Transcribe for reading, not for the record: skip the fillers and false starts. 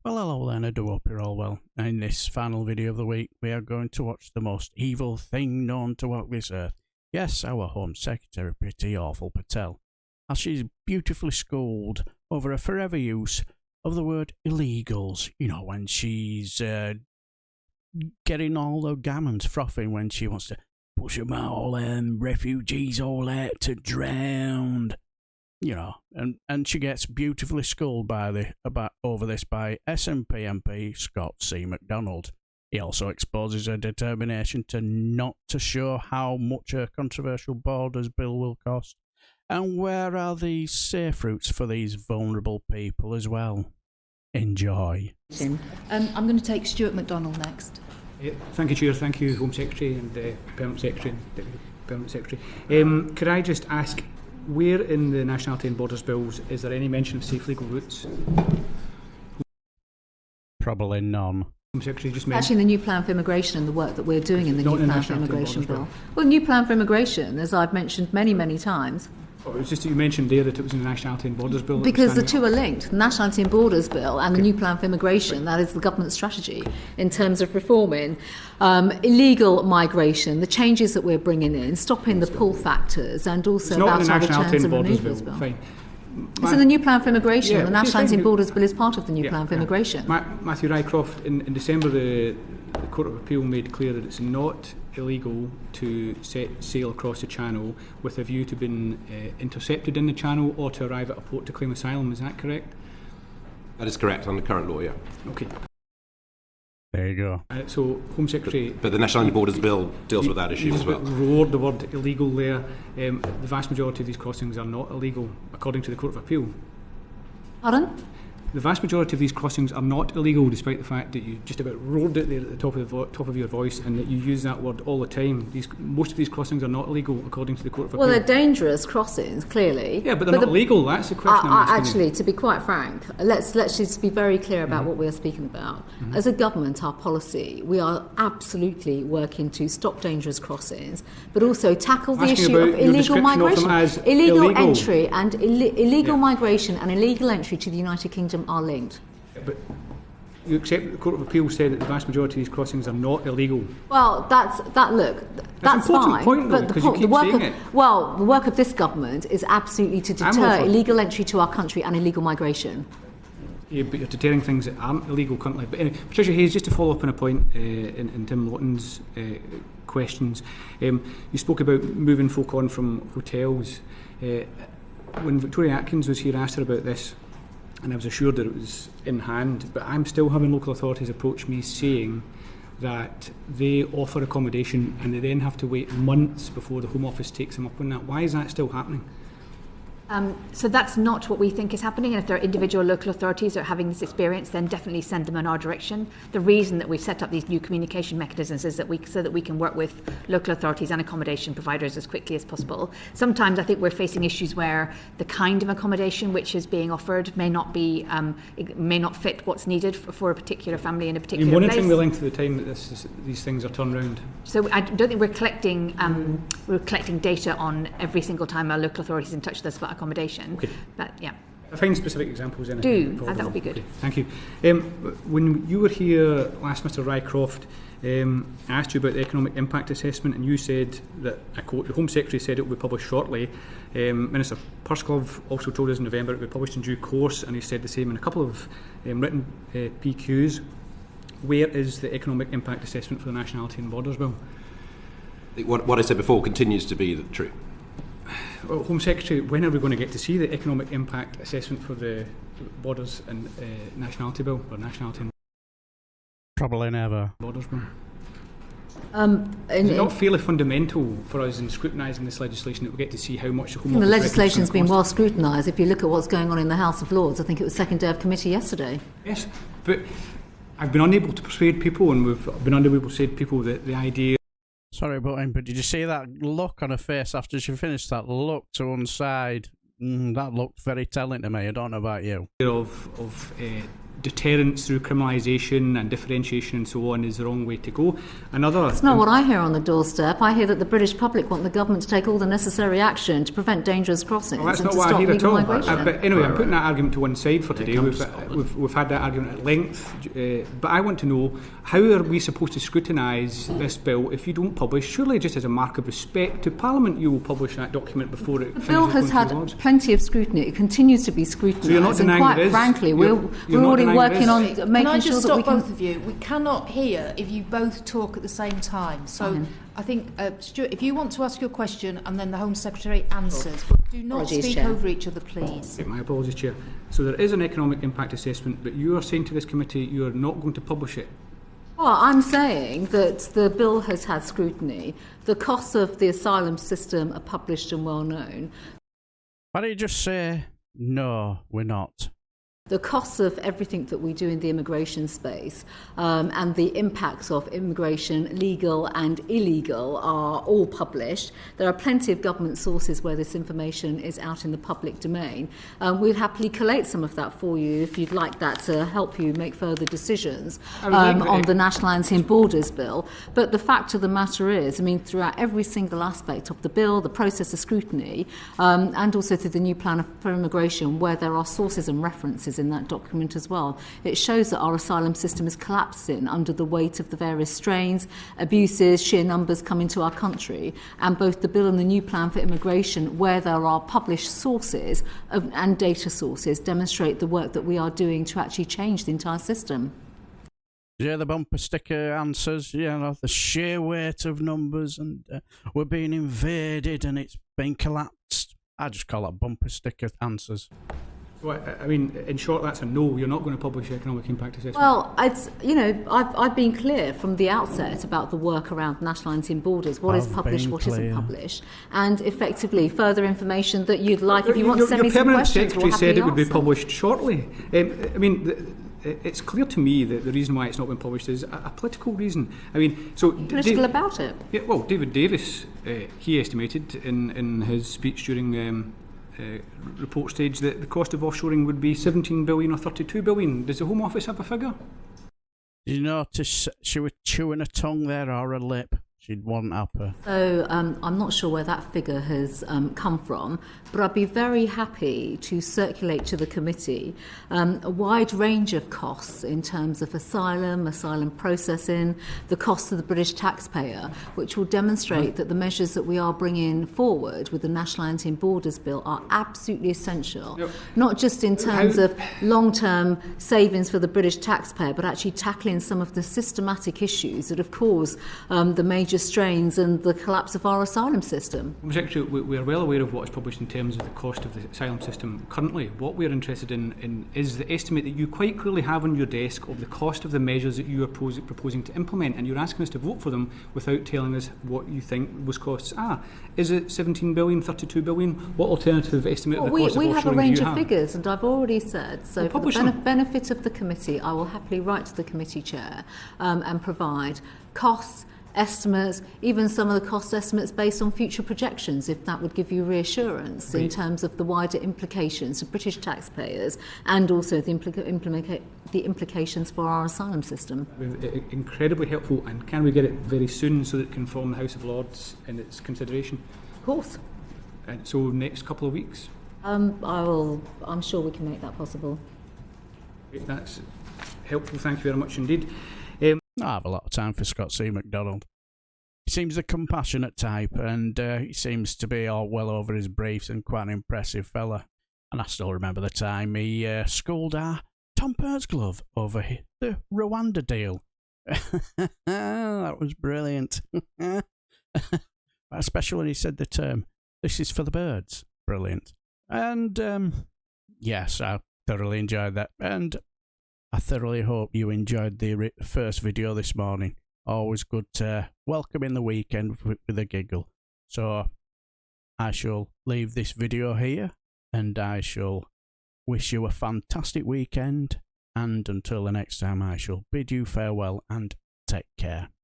Well, hello then, I do hope you're all well. In this final video of the week, we are going to watch the most evil thing known to walk this earth. Yes, our Home Secretary, Priti Patel, as she's beautifully schooled over a forever use of the word illegals. You know, when she's getting all the gammons frothing when she wants to push them all refugees all out to drown. You know, and she gets beautifully schooled over this by SNP MP C McDonald. He also exposes her determination not to show how much her controversial borders bill will cost. And where are these safe routes for these vulnerable people as well? Enjoy. I'm going to take Stuart McDonald next. Thank you, Chair. Thank you, Home Secretary and Permanent Secretary and Deputy Permanent Secretary. Could I just ask, where in the Nationality and Borders Bills is there any mention of safe legal routes? Probably none. Home Secretary just mentioned. Actually, the new plan for immigration and the work that we're doing in the new plan for immigration bill. Well, the new plan for immigration, as I've mentioned many, many times. Oh, it was just that you mentioned there that it was in the Nationality and Borders Bill. Because the two are linked, the Nationality and Borders Bill and the new plan for immigration. That is the government's strategy in terms of reforming illegal migration, the changes that we're bringing in, stopping the pull factors, and also about our returns and removals bill. Fine. It's in the new plan for immigration. Yeah, the Nationality and Borders Bill is part of the new plan for immigration. Matthew Rycroft, in December, the Court of Appeal made clear that it's not illegal to set sail across the Channel with a view to being intercepted in the Channel or to arrive at a port to claim asylum. Is that correct? That is correct under current law, yeah. Okay. There you go. So, Home Secretary... But the National Borders Bill deals with that issue as well. Reward the word illegal there. The vast majority of these crossings are not illegal, according to the Court of Appeal. Pardon? The vast majority of these crossings are not illegal, despite the fact that you just about roared it there at the top of your voice, and that you use that word all the time. Most of these crossings are not illegal, according to the Court of Appeal. Well, they're dangerous crossings, clearly. Yeah, but they're not illegal. That's the question I'm asking. Actually, to be quite frank, let's just be very clear about what we are speaking about. Mm-hmm. As a government, our policy, we are absolutely working to stop dangerous crossings, but also tackle the issue of illegal migration. Illegal entry and illegal migration and illegal entry to the United Kingdom are linked. Yeah, but you accept that the Court of Appeal said that the vast majority of these crossings are not illegal. Well, that's fine. Point, though, because you keep saying it. Well, the work of this government is absolutely to deter illegal entry to our country and illegal migration. Yeah, but you're deterring things that aren't illegal currently. But anyway, Patricia Hayes, just to follow up on a point in Tim Lawton's questions, you spoke about moving folk on from hotels. When Victoria Atkins was here, I asked her about this, and I was assured that it was in hand, but I'm still having local authorities approach me saying that they offer accommodation and they then have to wait months before the Home Office takes them up on that. Why is that still happening? So that's not what we think is happening, and if there are individual local authorities that are having this experience, then definitely send them in our direction. The reason that we've set up these new communication mechanisms is so that we can work with local authorities and accommodation providers as quickly as possible. Sometimes I think we're facing issues where the kind of accommodation which is being offered may not fit what's needed for a particular family in a particular place. You're monitoring the length of the time that these things are turned around. So I don't think we're collecting data on every single time our local authorities in touch with us about accommodation. Okay. But yeah. I find specific examples in it. That would be good. Okay, thank you. When you were here last, Mr. Rycroft, I asked you about the economic impact assessment, and you said that, I quote, the Home Secretary said it will be published shortly. Minister Pursglove also told us in November it will be published in due course, and he said the same in a couple of written PQs. Where is the economic impact assessment for the Nationality and Borders Bill? What I said before continues to be true. Well, Home Secretary, when are we going to get to see the economic impact assessment for the Borders and Nationality Bill, or Nationality and Probably never. Borders Bill? Is it not fairly fundamental for us in scrutinising this legislation that we get to see how much the Home Office... The legislation's been well scrutinised. If you look at what's going on in the House of Lords, I think it was second day of committee yesterday. Yes, but I've been unable to persuade people, and we've been unable to persuade people that the idea... Sorry, but did you see that look on her face after she finished? That look to one side, that looked very telling to me. I don't know about you. ...of deterrence through criminalisation and differentiation and so on is the wrong way to go. Another. It's not what I hear on the doorstep. I hear that the British public want the government to take all the necessary action to prevent dangerous crossings Well, that's and not to what I stop hear at legal all. migration. But anyway, I'm putting that argument to one side for today. comes to Scotland. We've had that argument at length. But I want to know, how are we supposed to scrutinise this bill if you don't publish? Surely just as a mark of respect to Parliament, you will publish that document before it The finishes bill has going through had the Lords. plenty of scrutiny. It continues to be scrutinised. So you're not denying and there quite is? frankly, You're we're not already denying working there on is? making Can I just sure that stop we can... both of you? We cannot hear if you both talk at the same time. So Fine. I think, Stuart, if you want to ask your question and then the Home Secretary answers, but do not Apologies, speak Chair. over each other, please. Okay, my apologies, Chair. So there is an economic impact assessment, but you are saying to this committee you are not going to publish it. Well, I'm saying that the bill has had scrutiny. The costs of the asylum system are published and well known. Why don't you just say, no, we're not? The costs of everything that we do in the immigration space and the impacts of immigration, legal and illegal, are all published. There are plenty of government sources where this information is out in the public domain. We'd happily collate some of that for you if you'd like that to help you make further decisions on the National Anti Borders Bill. But the fact of the matter is, I mean, throughout every single aspect of the bill, the process of scrutiny, and also through the new plan for immigration, where there are sources and references in that document as well, it shows that our asylum system is collapsing under the weight of the various strains, abuses, sheer numbers coming to our country, and both the bill and the new plan for immigration, where there are published sources and data sources, demonstrate the work that we are doing to actually change the entire system. Yeah, the bumper sticker answers, you know, the sheer weight of numbers, and we're being invaded and it's been collapsed. I just call that bumper sticker answers. Well, I mean, in short, that's a no. You're not going to publish the economic impact assessment. Well, I've been clear from the outset about the work around national anti-borders, what is published, what isn't published, and effectively further information that you'd like. If you want to send me some questions, Your we'll permanent secretary said it would be answer. published shortly. I mean, it's clear to me that the reason why it's not been published is a political reason. I mean, so Political about it. Yeah, well, David Davis, he estimated in his speech during the report stage that the cost of offshoring would be 17 billion or 32 billion. Does the Home Office have a figure? Did you notice she was chewing her tongue there or her lip? She'd want up her. So I'm not sure where that figure has come from, but I'd be very happy to circulate to the committee a wide range of costs in terms of asylum processing, the costs of the British taxpayer, which will demonstrate that the measures that we are bringing forward with the National Anti-Borders Bill are absolutely essential, not just in terms of long-term savings for the British taxpayer, but actually tackling some of the systematic issues that have caused the major strains and the collapse of our asylum system. Secretary, we are well aware of what is published in terms of the cost of the asylum system currently. What we are interested in is the estimate that you quite clearly have on your desk of the cost of the measures that you are proposing to implement, and you're asking us to vote for them without telling us what you think those costs are. Is it 17 billion, 32 billion? What alternative estimate of the cost of offshoring do you have? We have a range of figures, and I've already said, so for publish the them. benefit of the committee, I will happily write to the committee chair and provide costs, estimates, even some of the cost estimates based on future projections, if that would give you reassurance in terms of the wider implications to British taxpayers and also the implications for our asylum system. Incredibly helpful, and can we get it very soon so that it can form the House of Lords in its consideration? Of course. And so next couple of weeks? I'm sure we can make that possible. That's helpful, thank you very much indeed. I have a lot of time for Scott C McDonald. He seems a compassionate type, and he seems to be all well over his briefs and quite an impressive fella. And I still remember the time he schooled our Tom Purdsglove over the Rwanda deal. That was brilliant. Especially when he said the term, "This is for the birds." Brilliant. And yes, I thoroughly enjoyed that. And I thoroughly hope you enjoyed the first video this morning. Always good to welcome in the weekend with a giggle. So I shall leave this video here, and I shall wish you a fantastic weekend. And until the next time, I shall bid you farewell and take care.